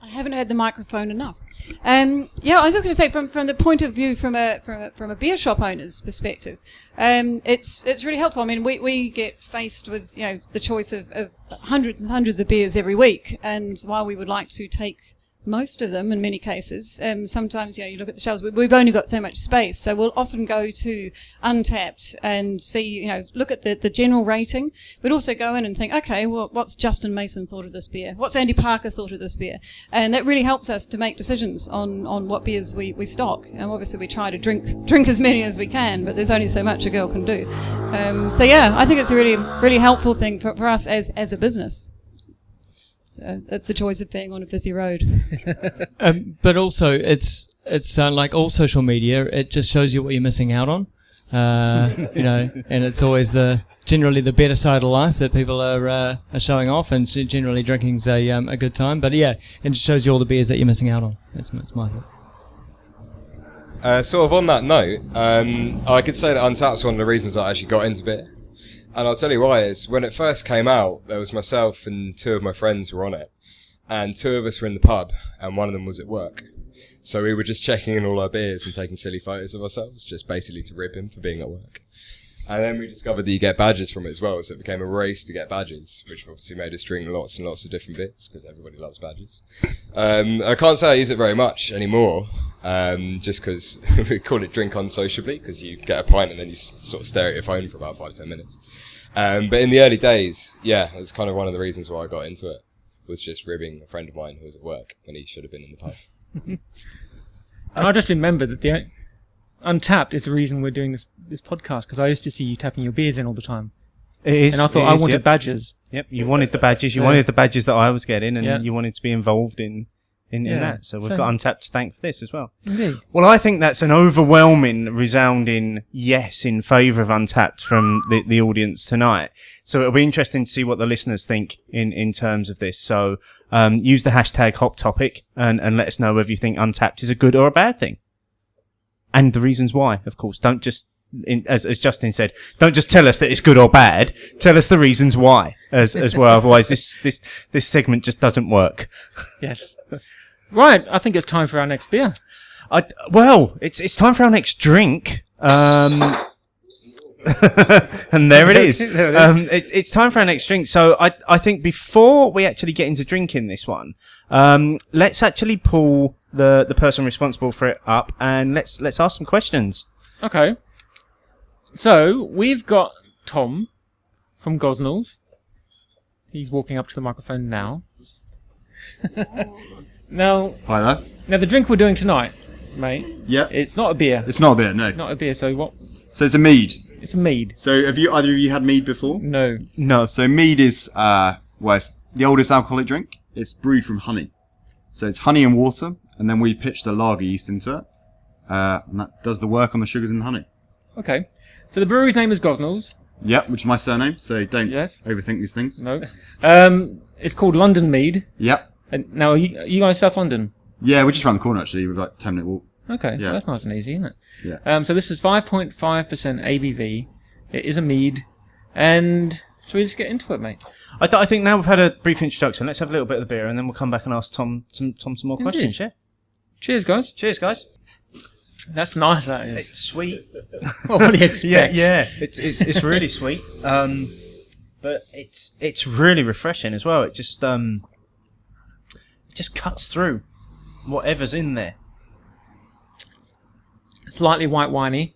I haven't had the microphone enough. I was just going to say, from the point of view from a beer shop owner's perspective, it's really helpful. I mean, we get faced with the choice of hundreds and hundreds of beers every week, and while we would like to take most of them in many cases. Sometimes, you look at the shelves, we've only got so much space, so we'll often go to Untapped and see, look at the general rating, but also go in and think, okay, well, what's Justin Mason thought of this beer? What's Andy Parker thought of this beer? And that really helps us to make decisions on what beers we stock. And obviously we try to drink as many as we can, but there's only so much a girl can do. So yeah, I think it's a really, really helpful thing for us as a business. That's the choice of being on a busy road. But also, it's like all social media. It just shows you what you're missing out on, and it's always generally the better side of life that people are showing off, and generally drinking's a good time. But yeah, it just shows you all the beers that you're missing out on. That's my thought. Sort of on that note, I could say that Untapped's one of the reasons I actually got into beer. And I'll tell you why is when it first came out, there was myself and two of my friends were on it. And two of us were in the pub and one of them was at work. So we were just checking in all our beers and taking silly photos of ourselves, just basically to rib him for being at work. And then we discovered that you get badges from it as well, so it became a race to get badges, which obviously made us drink lots and lots of different beers, because everybody loves badges. I can't say I use it very much anymore, just because we call it drink unsociably, because you get a pint and then you sort of stare at your phone for about 5-10 minutes. But in the early days, yeah, that's kind of one of the reasons why I got into it, was just ribbing a friend of mine who was at work when he should have been in the pub. And I just remember that the Untapped is the reason we're doing this podcast, because I used to see you tapping your beers in all the time. It is. And I thought I wanted badges. Yep, you wanted the badges. You wanted the badges that I was getting, and you wanted to be involved in that. So we've got Untapped to thank for this as well. Indeed. Well, I think that's an overwhelming, resounding yes in favour of Untapped from the audience tonight. So it'll be interesting to see what the listeners think in terms of this. So use the hashtag HopTopic and let us know whether you think Untapped is a good or a bad thing. And the reasons why, of course. Don't just, as Justin said, don't just tell us that it's good or bad. Tell us the reasons why as well. Otherwise, this segment just doesn't work. Yes. Right. I think it's time for our next beer. Well, it's time for our next drink. And there it is. It's time for our next drink. So I think before we actually get into drinking this one, let's actually pull the person responsible for it up and let's ask some questions. Okay. So we've got Tom from Gosnell's. He's walking up to the microphone now. Now, hi there. Now the drink we're doing tonight, mate. Yeah. It's not a beer. It's not a beer, no. Not a beer. So what? So it's a mead. It's a mead. So have either of you had mead before? No. So mead is it's the oldest alcoholic drink. It's brewed from honey. So it's honey and water, and then we've pitched a lager yeast into it, and that does the work on the sugars and the honey. Okay. So the brewery's name is Gosnell's. Yep, which is my surname. So don't overthink these things. No. It's called London Mead. Yep. And now, are you guys South London? Yeah, we're just around the corner actually. We're like 10-minute walk. Okay, yeah. That's nice and easy, isn't it? Yeah. So this is 5.5% ABV. It is a mead, and shall we just get into it, mate? I think now we've had a brief introduction. Let's have a little bit of the beer, and then we'll come back and ask Tom some more questions. Yeah. Cheers, guys. Cheers, guys. That's nice. That is. It's sweet. What do you expect? Yeah. It's really sweet. But it's really refreshing as well. It just cuts through whatever's in there. Slightly white winey.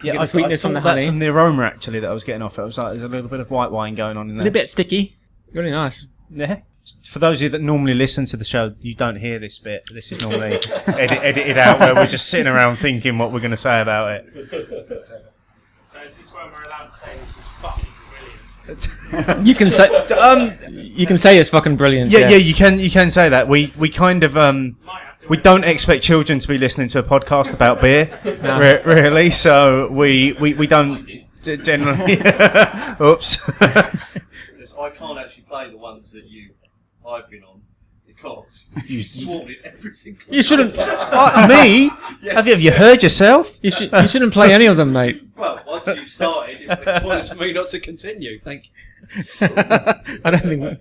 Yeah, sweetness from the honey. From the aroma actually that I was getting off it. I was like, there's a little bit of white wine going on in there. A bit sticky. Really nice. Yeah. For those of you that normally listen to the show, you don't hear this bit. This is normally edited out where we're just sitting around thinking what we're going to say about it. So is this when we're allowed to say this is fucking brilliant? You can say it's fucking brilliant. Yeah, you can say that. We kind of we don't expect children to be listening to a podcast about beer, really. So we don't generally. Oops. I can't actually play the ones that I've been on because you swarmed it every single You shouldn't. Me? Yes. Have you heard yourself? You shouldn't play any of them, mate. Well, once you've started, it's pointless for me not to continue. Thank you. I don't think.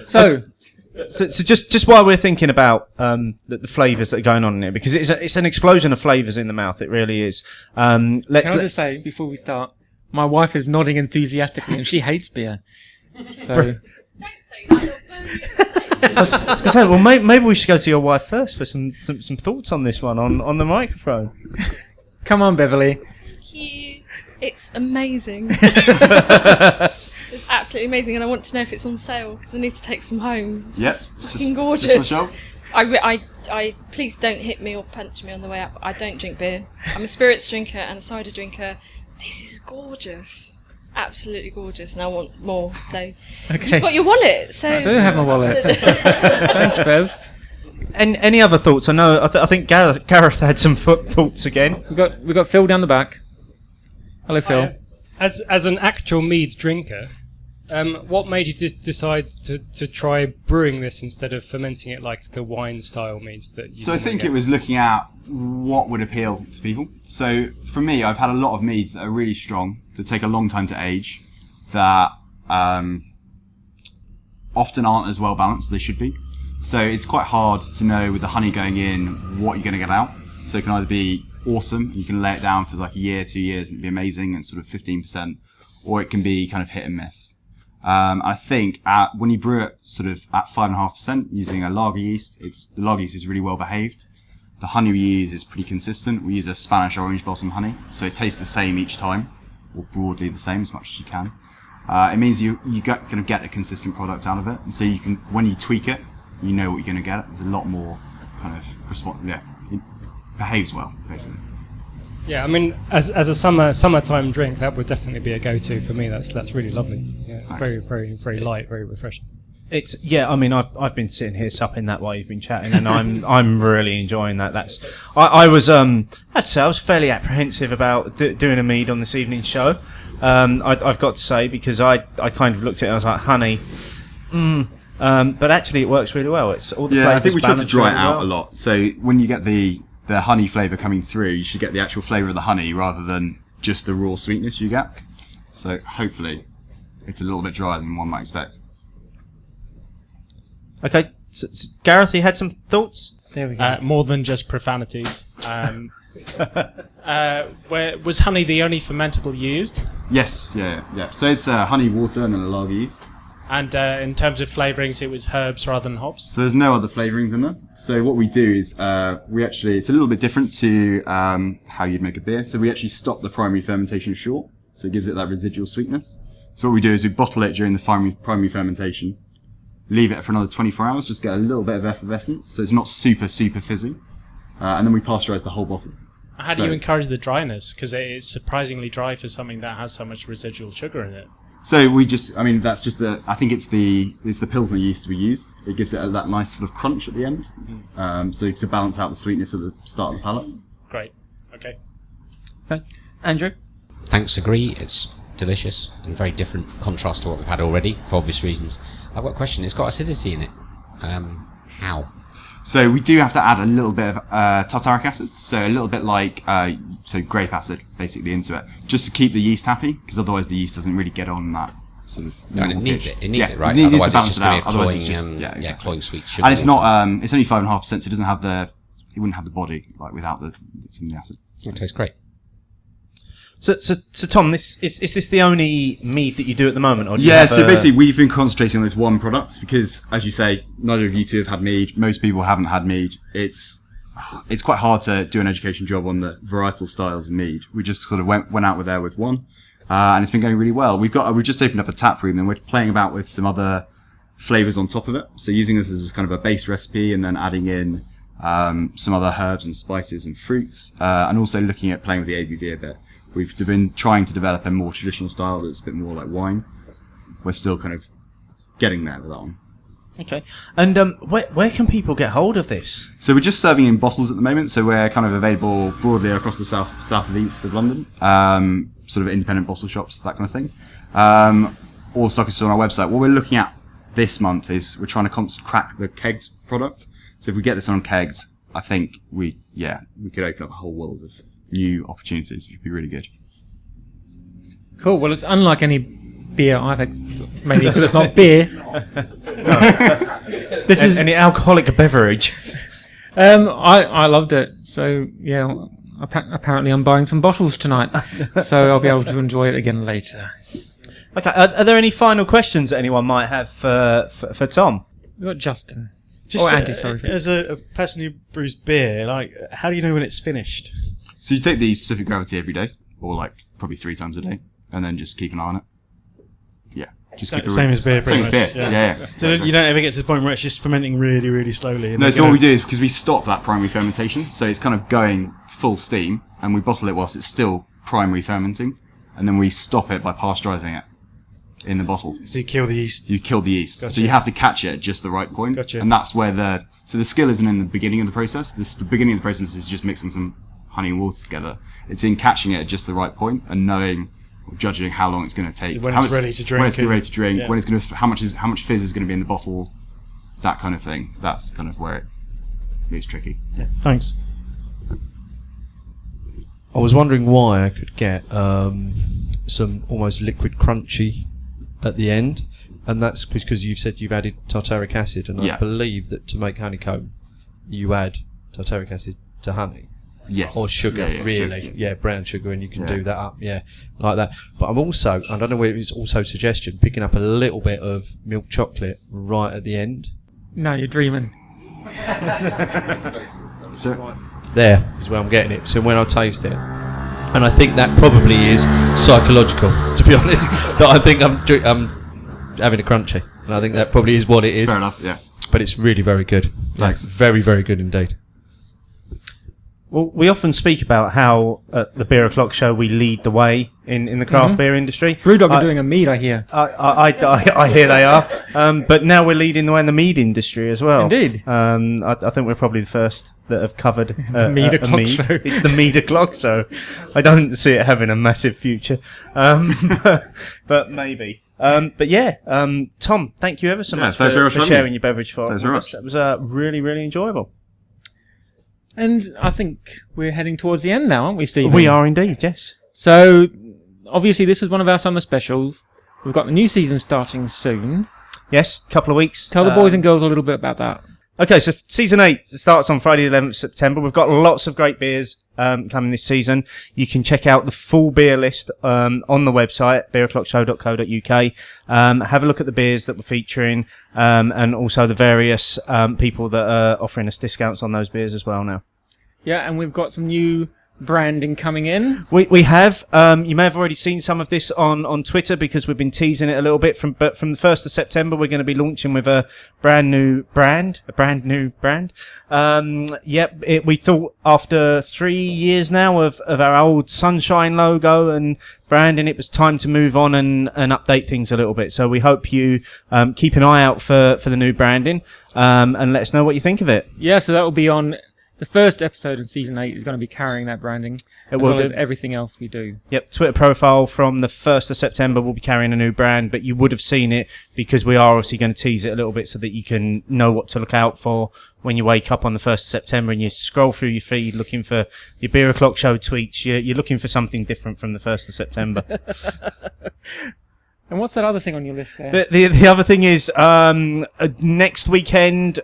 So just while we're thinking about the flavours that are going on in here, because it's an explosion of flavours in the mouth. It really is. Can I just say before we start, my wife is nodding enthusiastically, and she hates beer. So. Don't say that. I was going to say, well, maybe we should go to your wife first for some thoughts on this one on the microphone. Come on, Beverly. Thank you. It's amazing. It's absolutely amazing, and I want to know if it's on sale because I need to take some home. It's fucking gorgeous. Just on the shelf. I please don't hit me or punch me on the way up. I don't drink beer. I'm a spirits drinker and a cider drinker. This is gorgeous. Absolutely gorgeous, and I want more. So you've got your wallet. So I do have my wallet. Thanks, Bev. And any other thoughts? I know. I think Gareth had some thoughts again. We got Phil down the back. Hello, Phil. As an actual Mead drinker, what made you decide to try brewing this instead of fermenting it like the wine style Meads that you? So I think it was looking at what would appeal to people. So for me, I've had a lot of meads that are really strong, that take a long time to age, that often aren't as well balanced as they should be. So it's quite hard to know with the honey going in what you're going to get out. So it can either be awesome, and you can lay it down for like a year, 2 years, and it'd be amazing and sort of 15%, or it can be kind of hit and miss. I think when you brew it sort of at 5.5% using a lager yeast, the lager yeast is really well behaved. The honey we use is pretty consistent. We use a Spanish orange blossom honey, so it tastes the same each time, or broadly the same as much as you can. It means you kind of get a consistent product out of it, and so you can, when you tweak it, you know what you're going to get. There's a lot more kind of it behaves well, basically. Yeah, I mean, as a summertime drink, that would definitely be a go-to for me. That's really lovely. Yeah, nice. Very, very, very light, very refreshing. I mean, I've been sitting here supping that while you've been chatting, and I'm really enjoying that. I was I'd say I was fairly apprehensive about doing a mead on this evening's show. I've got to say, because I kind of looked at it, I was like, honey, but actually it works really well. It's all the I think flavours we tried to dry it really out well. a lot. So when you get the honey flavour coming through, you should get the actual flavour of the honey rather than just the raw sweetness you get. So hopefully it's a little bit drier than one might expect. Okay, so Gareth, you had some thoughts? There we go. More than just profanities. Was honey the only fermentable used? Yes, yeah. So it's honey, water, and then a lager yeast. And in terms of flavourings, it was herbs rather than hops? So there's no other flavourings in there. So what we do is it's a little bit different to how you'd make a beer. So we actually stop the primary fermentation short, so it gives it that residual sweetness. So what we do is we bottle it during the primary fermentation, leave it for another 24 hours, just get a little bit of effervescence, so it's not super fizzy, and then we pasteurize the whole bottle. How do you encourage the dryness? Because it is surprisingly dry for something that has so much residual sugar in it. So that's just I think it's the Pilsner yeast we used. It gives it that nice sort of crunch at the end, so to balance out the sweetness at the start of the palate. Great. Okay. Andrew? Thanks, agree. It's delicious and very different contrast to what we've had already, for obvious reasons. I've got a question. It's got acidity in it. How? So we do have to add a little bit of tartaric acid, so a little bit like grape acid, basically, into it, just to keep the yeast happy, because otherwise the yeast doesn't really get on that sort of. No, and it needs it. It needs it, right? It needs Otherwise, to balance it's just it out. going to Otherwise, be it's just exactly. Cloying sweet sugar. And it's not. It's only 5.5%, so it doesn't have it wouldn't have the body like without some of the acid. It tastes great. So Tom, is this the only mead that you do at the moment? Or do so basically we've been concentrating on this one product because, as you say, neither of you two have had mead. Most people haven't had mead. It's quite hard to do an education job on the varietal styles of mead. We just sort of went out with one, and it's been going really well. We've just opened up a tap room and we're playing about with some other flavors on top of it. So using this as kind of a base recipe and then adding in some other herbs and spices and fruits, and also looking at playing with the ABV a bit. We've been trying to develop a more traditional style that's a bit more like wine. We're still kind of getting there with that one. Okay. And where can people get hold of this? So we're just serving in bottles at the moment, so we're kind of available broadly across the south of east of London, sort of independent bottle shops, that kind of thing. All the stock is on our website. What we're looking at this month is we're trying to crack the kegs product. So if we get this on kegs, I think we could open up a whole world of new opportunities, which would be really good. Cool. Well, it's unlike any beer I've had, maybe because it's not beer. This is any alcoholic beverage. I loved it. So yeah, apparently I'm buying some bottles tonight, so I'll be able to enjoy it again later. Okay. Are there any final questions that anyone might have for Tom? We've got Justin. Just Andy, sorry. As a person who brews beer, like, how do you know when it's finished? So you take the specific gravity every day, or like probably 3 times a day, and then just keep an eye on it. Yeah. Just keep it Same as beer, pretty Same as much. beer. Yeah. So you don't ever get to the point where it's just fermenting really, really slowly. No, so what we do is, because we stop that primary fermentation, so it's kind of going full steam, and we bottle it whilst it's still primary fermenting, and then we stop it by pasteurising it in the bottle. So you kill the yeast. You kill the yeast. Gotcha. So you have to catch it at just the right point. Gotcha. And that's where the skill isn't in the beginning of the process. The beginning of the process is just mixing some honey and water together. It's in catching it at just the right point and knowing, or judging how long it's going to take. When it's ready to drink. When it's ready to drink. Yeah. When it's going to, how much fizz is going to be in the bottle. That kind of thing. That's kind of where it gets tricky. Yeah. Thanks. I was wondering why I could get some almost liquid crunchy at the end, and that's because you've said you've added tartaric acid, and I believe that to make honeycomb, you add tartaric acid to honey. Yes. Or sugar, really. Sugar. Yeah, brown sugar, and you can do that up, like that. But I'm also, I don't know whether it's also suggestion, picking up a little bit of milk chocolate right at the end. No, you're dreaming. There is where I'm getting it. So when I taste it, and I think that probably is psychological, to be honest. That I think I'm having a crunchy, and I think that probably is what it is. Fair enough. Yeah. But it's really very good. Thanks. Very, very good indeed. Well, we often speak about how at the Beer O'Clock Show we lead the way in the craft beer industry. Brewdog are doing a mead, I hear. I hear they are. But now we're leading the way in the mead industry as well. Indeed. I think we're probably the first that have covered The Mead a O'Clock mead. Show. It's the Mead O'Clock Show. I don't see it having a massive future, but maybe. But yeah, Tom, thank you ever so much for sharing your beverage for us. Thanks very much. That was really, really enjoyable. And I think we're heading towards the end now, aren't we, Stephen? We are indeed, yes. So, obviously, this is one of our summer specials. We've got the new season starting soon. Yes, couple of weeks. Tell the boys and girls a little bit about that. Okay, so season 8 starts on Friday the 11th September. We've got lots of great beers coming this season. You can check out the full beer list on the website, beeroclockshow.co.uk. Have a look at the beers that we're featuring and also the various people that are offering us discounts on those beers as well now. Yeah, and we've got some new branding coming in. We have. You may have already seen some of this on Twitter because we've been teasing it a little bit. But from the 1st of September, we're going to be launching with a brand new brand. We thought after 3 years now of our old Sunshine logo and branding, it was time to move on and update things a little bit. So we hope you keep an eye out for the new branding and let us know what you think of it. Yeah, so that will be on... The first episode of season 8 is going to be carrying that branding, as well as everything else we do. Yep, Twitter profile from the 1st of September will be carrying a new brand, but you would have seen it because we are obviously going to tease it a little bit so that you can know what to look out for when you wake up on the 1st of September and you scroll through your feed looking for your Beer O'Clock Show tweets. You're looking for something different from the 1st of September. And what's that other thing on your list there? The other thing is next weekend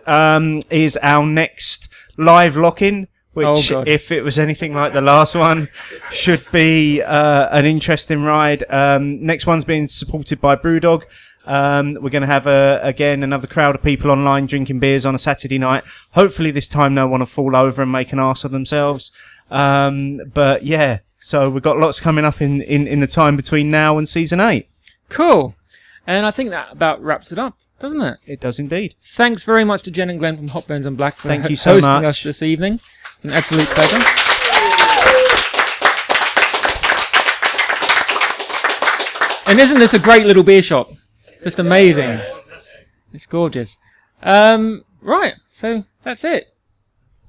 is our next live lock-in, which, if it was anything like the last one, should be an interesting ride. Next one's being supported by Brewdog. We're going to have again another crowd of people online drinking beers on a Saturday night. Hopefully this time no one will fall over and make an arse of themselves. But yeah, so we've got lots coming up in the time between now and season 8. Cool. And I think that about wraps it up, doesn't it? It does indeed. Thanks very much to Jen and Glenn from Hot Burns and Black for Thank you so hosting much. us this evening. An absolute pleasure. And isn't this a great little beer shop? Just amazing. It's gorgeous. Right, so that's it.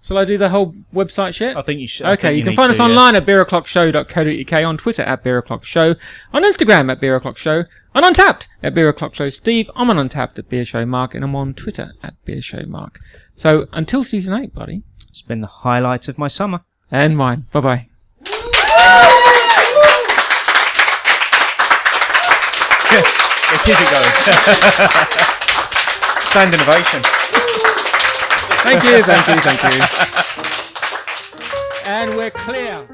Shall I do the whole website shit? I think you should. Okay, you can find us online at beeroclockshow.co.uk, on Twitter at beeroclockshow, on Instagram at beeroclockshow, on Untapped at beeroclockshow Steve, I'm on Untapped at beershowmark, and I'm on Twitter at beershowmark. So until season 8, buddy. It's been the highlight of my summer. And mine. Bye-bye. Keep it going. Standing ovation. Thank you. And we're clear.